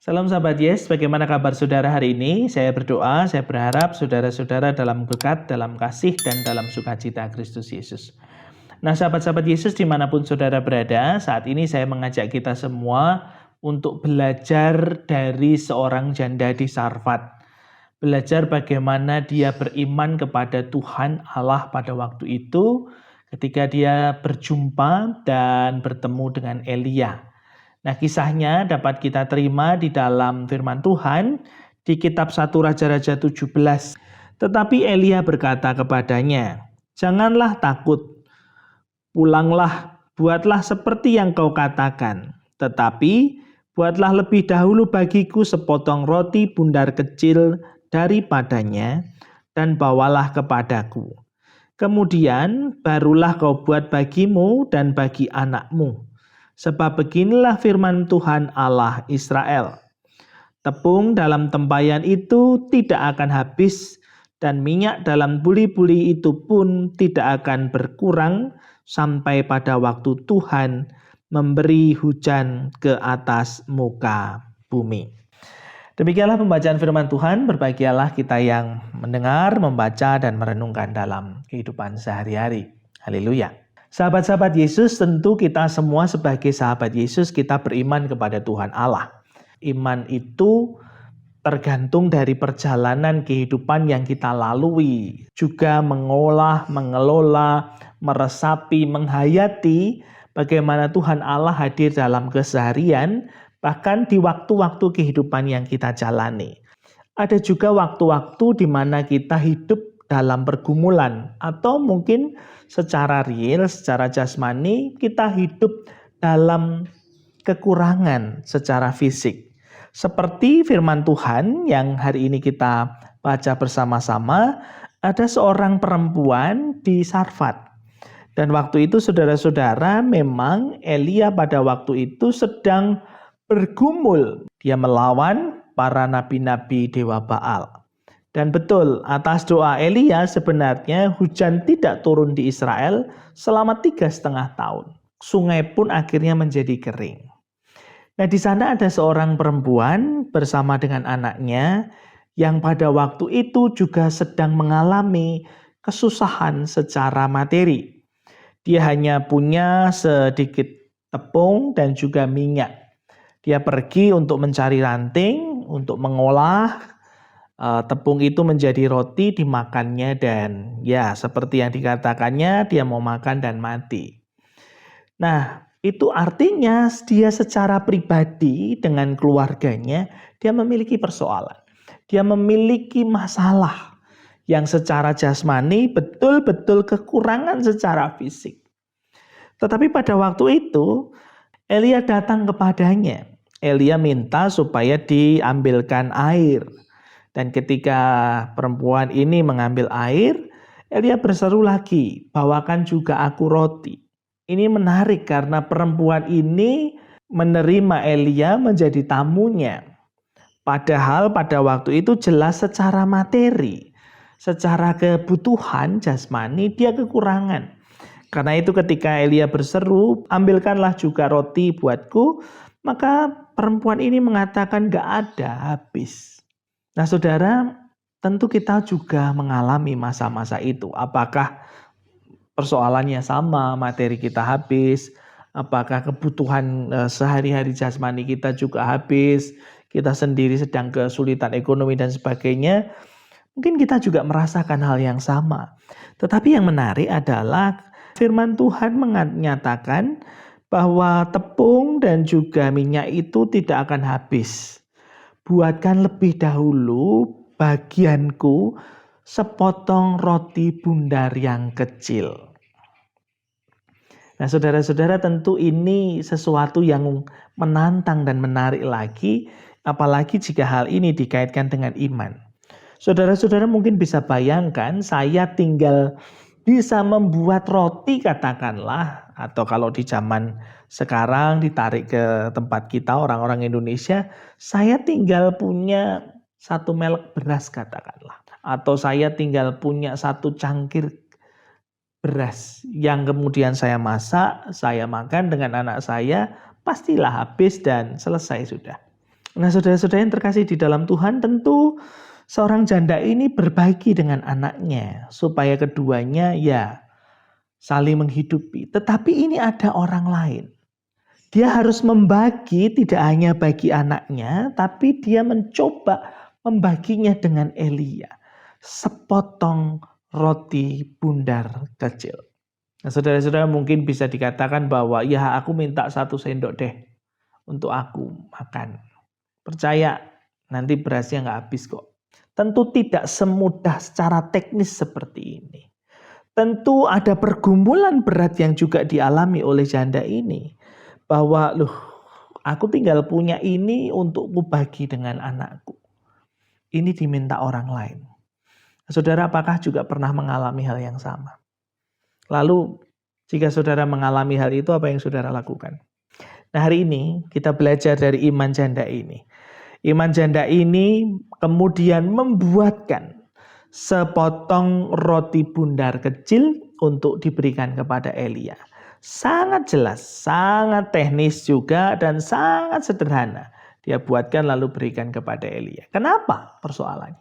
Salam sahabat Yes, bagaimana kabar saudara hari ini? Saya berdoa, saya berharap saudara-saudara dalam berkat, dalam kasih, dan dalam sukacita Kristus Yesus. Nah sahabat-sahabat Yesus dimanapun saudara berada, saat ini saya mengajak kita semua untuk belajar dari seorang janda di Sarfat. Belajar bagaimana dia beriman kepada Tuhan Allah pada waktu itu ketika dia berjumpa dan bertemu dengan Elia. Nah, kisahnya dapat kita terima di dalam firman Tuhan di kitab 1 Raja-Raja 17. Tetapi Elia berkata kepadanya, "Janganlah takut, pulanglah, buatlah seperti yang kau katakan. Tetapi buatlah lebih dahulu bagiku sepotong roti bundar kecil daripadanya dan bawalah kepadaku. Kemudian barulah kau buat bagimu dan bagi anakmu. Sebab beginilah firman Tuhan Allah Israel. Tepung dalam tempayan itu tidak akan habis dan minyak dalam buli-buli itu pun tidak akan berkurang sampai pada waktu Tuhan memberi hujan ke atas muka bumi." Demikianlah pembacaan firman Tuhan. Berbahagialah kita yang mendengar, membaca, dan merenungkan dalam kehidupan sehari-hari. Haleluya. Sahabat-sahabat Yesus, tentu kita semua sebagai sahabat Yesus, kita beriman kepada Tuhan Allah. Iman itu tergantung dari perjalanan kehidupan yang kita lalui. Juga mengolah, mengelola, meresapi, menghayati bagaimana Tuhan Allah hadir dalam keseharian, bahkan di waktu-waktu kehidupan yang kita jalani. Ada juga waktu-waktu di mana kita hidup dalam pergumulan, atau mungkin secara real, secara jasmani, kita hidup dalam kekurangan secara fisik. Seperti firman Tuhan yang hari ini kita baca bersama-sama, ada seorang perempuan di Sarfat. Dan waktu itu saudara-saudara, memang Elia pada waktu itu sedang bergumul. Dia melawan para nabi-nabi dewa Baal. Dan betul, atas doa Elia sebenarnya hujan tidak turun di Israel selama 3,5 tahun. Sungai pun akhirnya menjadi kering. Nah, di sana ada seorang perempuan bersama dengan anaknya yang pada waktu itu juga sedang mengalami kesusahan secara materi. Dia hanya punya sedikit tepung dan juga minyak. Dia pergi untuk mencari ranting, untuk mengolah tepung itu menjadi roti, dimakannya, dan ya seperti yang dikatakannya dia mau makan dan mati. Nah, itu artinya dia secara pribadi dengan keluarganya dia memiliki persoalan. Dia memiliki masalah yang secara jasmani betul-betul kekurangan secara fisik. Tetapi pada waktu itu Elia datang kepadanya. Elia minta supaya diambilkan air. Dan ketika perempuan ini mengambil air, Elia berseru lagi, "Bawakan juga aku roti." Ini menarik karena perempuan ini menerima Elia menjadi tamunya. Padahal pada waktu itu jelas secara materi, secara kebutuhan jasmani dia kekurangan. Karena itu ketika Elia berseru, "Ambilkanlah juga roti buatku," maka perempuan ini mengatakan, "Gak ada, habis." Nah saudara, tentu kita juga mengalami masa-masa itu. Apakah persoalannya sama, materi kita habis, apakah kebutuhan sehari-hari jasmani kita juga habis, kita sendiri sedang kesulitan ekonomi dan sebagainya, mungkin kita juga merasakan hal yang sama. Tetapi yang menarik adalah firman Tuhan menyatakan bahwa tepung dan juga minyak itu tidak akan habis. Buatkan lebih dahulu bagianku sepotong roti bundar yang kecil. Nah saudara-saudara, tentu ini sesuatu yang menantang dan menarik lagi, apalagi jika hal ini dikaitkan dengan iman. Saudara-saudara mungkin bisa bayangkan saya tinggal bisa membuat roti katakanlah, atau kalau di zaman sekarang ditarik ke tempat kita orang-orang Indonesia, saya tinggal punya 1 melek beras katakanlah. Atau saya tinggal punya 1 cangkir beras yang kemudian saya masak, saya makan dengan anak saya, pastilah habis dan selesai sudah. Nah, saudara-saudara yang terkasih di dalam Tuhan, tentu seorang janda ini berbagi dengan anaknya supaya keduanya ya saling menghidupi. Tetapi ini ada orang lain. Dia harus membagi tidak hanya bagi anaknya, tapi dia mencoba membaginya dengan Elia. Sepotong roti bundar kecil. Nah, saudara-saudara mungkin bisa dikatakan bahwa ya aku minta 1 sendok deh untuk aku makan. Percaya nanti berasnya nggak habis kok. Tentu tidak semudah secara teknis seperti ini. Tentu ada pergumulan berat yang juga dialami oleh janda ini. Bahwa aku tinggal punya ini untuk kubagi dengan anakku. Ini diminta orang lain. Saudara apakah juga pernah mengalami hal yang sama? Lalu jika saudara mengalami hal itu, apa yang saudara lakukan? Nah, hari ini kita belajar dari iman janda ini. Iman janda ini kemudian membuatkan sepotong roti bundar kecil untuk diberikan kepada Elia. Sangat jelas, sangat teknis juga dan sangat sederhana. Dia buatkan lalu berikan kepada Elia. Kenapa persoalannya?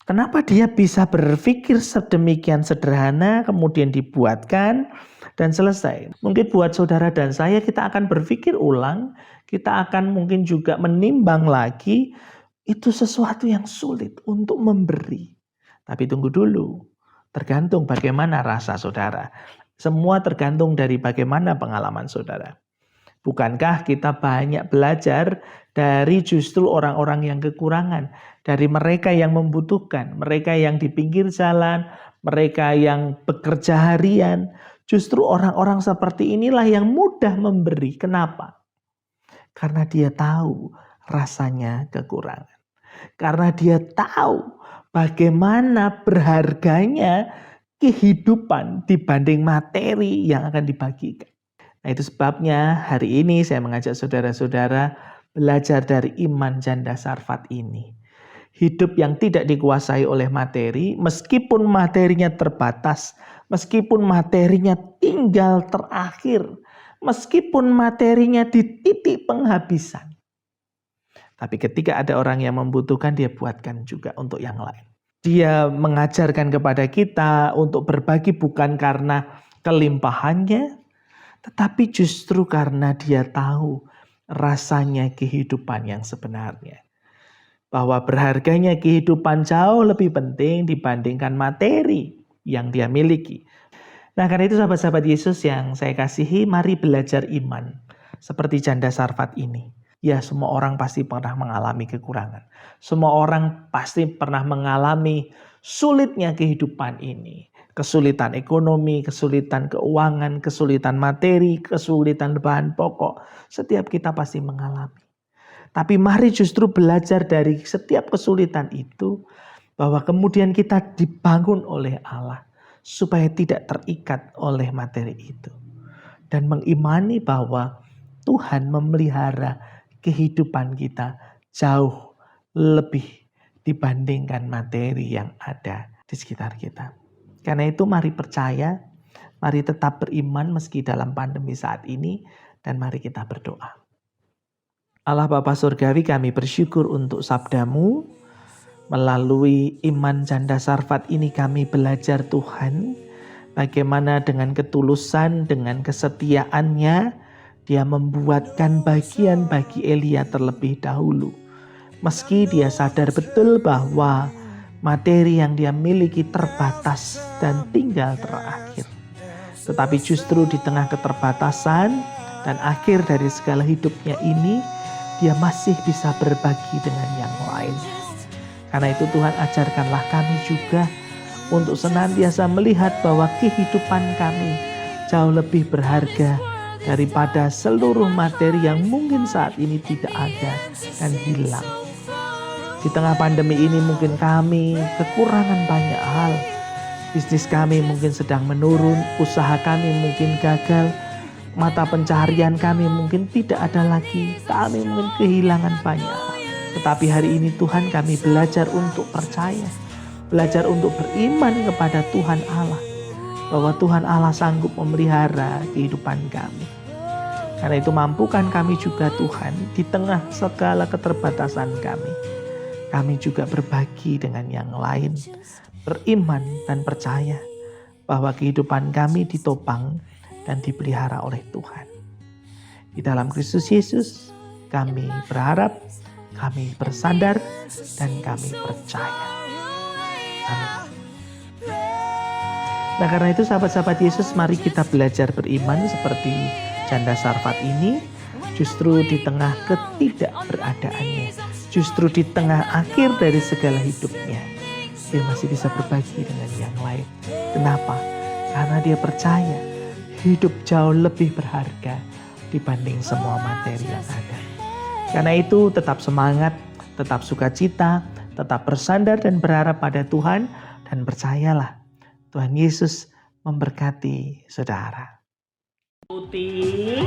Kenapa dia bisa berpikir sedemikian sederhana kemudian dibuatkan dan selesai? Mungkin buat saudara dan saya kita akan berpikir ulang, kita akan mungkin juga menimbang lagi, itu sesuatu yang sulit untuk memberi. Tapi tunggu dulu, tergantung bagaimana rasa saudara. Semua tergantung dari bagaimana pengalaman saudara. Bukankah kita banyak belajar dari justru orang-orang yang kekurangan, dari mereka yang membutuhkan, mereka yang di pinggir jalan, mereka yang bekerja harian. Justru orang-orang seperti inilah yang mudah memberi. Kenapa? Karena dia tahu rasanya kekurangan. Karena dia tahu bagaimana berharganya kehidupan dibanding materi yang akan dibagikan. Nah, itu sebabnya hari ini saya mengajak saudara-saudara belajar dari iman janda Sarfat ini. Hidup yang tidak dikuasai oleh materi, meskipun materinya terbatas, meskipun materinya tinggal terakhir, meskipun materinya di titik penghabisan. Tapi ketika ada orang yang membutuhkan, dia buatkan juga untuk yang lain. Dia mengajarkan kepada kita untuk berbagi bukan karena kelimpahannya, tetapi justru karena dia tahu rasanya kehidupan yang sebenarnya. Bahwa berharganya kehidupan jauh lebih penting dibandingkan materi yang dia miliki. Nah, karena itu sahabat-sahabat Yesus yang saya kasihi, mari belajar iman seperti janda Sarfat ini. Ya, semua orang pasti pernah mengalami kekurangan. Semua orang pasti pernah mengalami sulitnya kehidupan ini. Kesulitan ekonomi, kesulitan keuangan, kesulitan materi, kesulitan bahan pokok. Setiap kita pasti mengalami. Tapi mari justru belajar dari setiap kesulitan itu, bahwa kemudian kita dibangun oleh Allah supaya tidak terikat oleh materi itu. Dan mengimani bahwa Tuhan memelihara kehidupan kita jauh lebih dibandingkan materi yang ada di sekitar kita. Karena itu mari percaya, mari tetap beriman meski dalam pandemi saat ini, dan mari kita berdoa. Allah Bapa Surgawi, kami bersyukur untuk sabda-Mu. Melalui iman janda Sarfat ini kami belajar Tuhan, bagaimana dengan ketulusan, dengan kesetiaannya, dia membuatkan bagian bagi Elia terlebih dahulu. Meski dia sadar betul bahwa materi yang dia miliki terbatas dan tinggal terakhir. Tetapi justru di tengah keterbatasan dan akhir dari segala hidupnya ini, dia masih bisa berbagi dengan yang lain. Karena itu Tuhan, ajarkanlah kami juga untuk senantiasa melihat bahwa kehidupan kami jauh lebih berharga daripada seluruh materi yang mungkin saat ini tidak ada dan hilang. Di tengah pandemi ini mungkin kami kekurangan banyak hal. Bisnis kami mungkin sedang menurun, usaha kami mungkin gagal, mata pencaharian kami mungkin tidak ada lagi, kami mungkin kehilangan banyak hal. Tetapi hari ini Tuhan, kami belajar untuk percaya, belajar untuk beriman kepada Tuhan Allah, bahwa Tuhan Allah sanggup memelihara kehidupan kami. Karena itu mampukan kami juga Tuhan, di tengah segala keterbatasan kami juga berbagi dengan yang lain, beriman dan percaya bahwa kehidupan kami ditopang dan dipelihara oleh Tuhan. Di dalam Kristus Yesus, kami berharap, kami bersandar, dan kami percaya. Amin. Nah, karena itu sahabat-sahabat Yesus, mari kita belajar beriman seperti janda Sarfat ini, justru di tengah ketidakberadaannya, justru di tengah akhir dari segala hidupnya, dia masih bisa berbagi dengan yang lain. Kenapa? Karena dia percaya hidup jauh lebih berharga dibanding semua materi yang ada. Karena itu tetap semangat, tetap sukacita, tetap bersandar dan berharap pada Tuhan, dan percayalah Tuhan Yesus memberkati saudara. Putih.